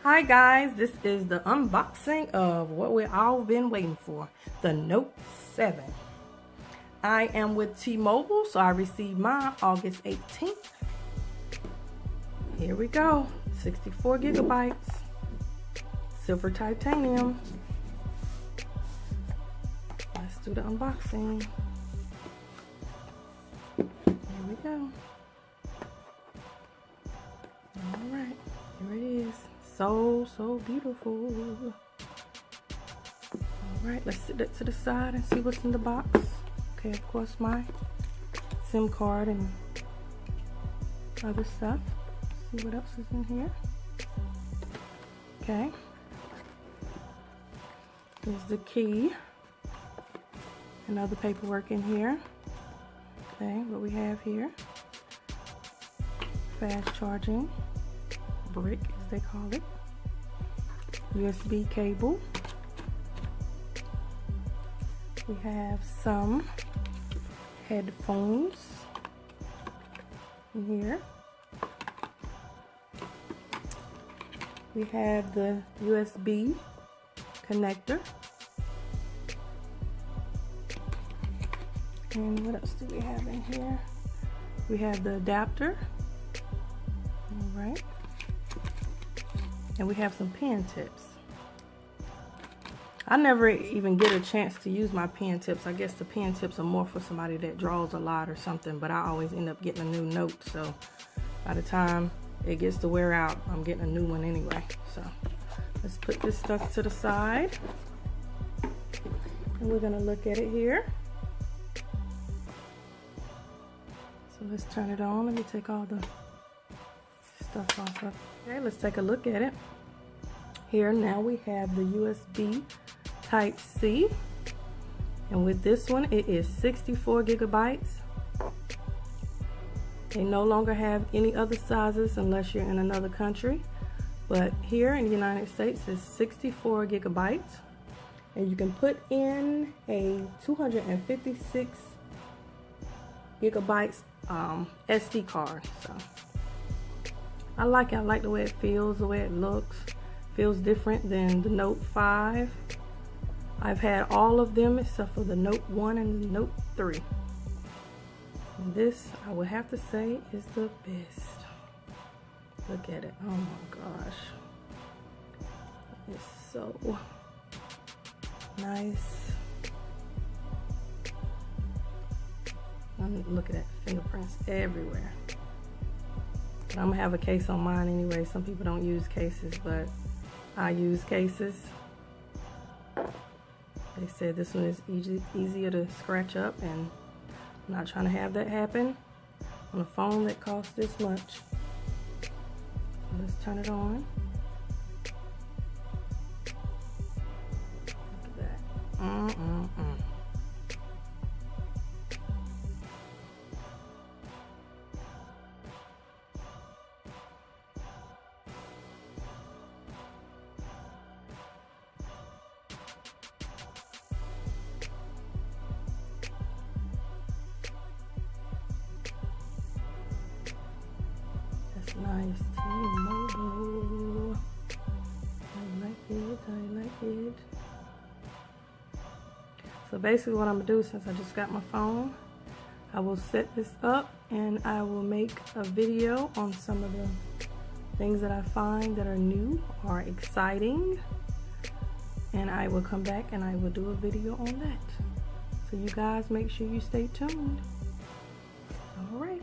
Hi guys, this is the unboxing of what we've all been waiting for, the Note 7. I am with T-Mobile, so I received mine August 18th. Here we go, 64 gigabytes, silver titanium. Let's do the unboxing. Here we go. All right, here it is. So beautiful. All right, let's sit that to the side and see what's in the box. Okay, of course, my SIM card and other stuff. See what else is in here. Okay. Here's the key and other paperwork in here. Okay, what we have here. Fast charging brick, as they call it. USB cable. We have some headphones in here. We have the USB connector. And what else do we have in here? We have the adapter. All right. And we have some pen tips. I never even get a chance to use my pen tips. I guess the pen tips are more for somebody that draws a lot or something, but I always end up getting a new note. So by the time it gets to wear out, I'm getting a new one anyway. So let's put this stuff to the side. And we're gonna look at it here. So let's turn it on. Let me take all the stuff off of. Okay, let's take a look at it. Here now we have the USB Type-C, and with this one it is 64 gigabytes. They no longer have any other sizes unless you're in another country, but here in the United States it's 64 gigabytes, and you can put in a 256 gigabytes SD card. So I like it. I like the way it feels, the way it looks. Feels different than the Note 5. I've had all of them except for the Note 1 and the Note 3. And this, I would have to say, is the best. Look at it. Oh my gosh. It's so nice. Look at that, fingerprints everywhere. But I'm gonna have a case on mine anyway. Some people don't use cases, but I use cases. They said this one is easier to scratch up, and I'm not trying to have that happen on a phone that costs this much. So let's turn it on. Look at that. Nice T-Mobile. I like it, I like it. So basically what I'm gonna do, since I just got my phone, I will set this up and I will make a video on some of the things that I find that are new or exciting, and I will come back and I will do a video on that. So you guys make sure you stay tuned. All right.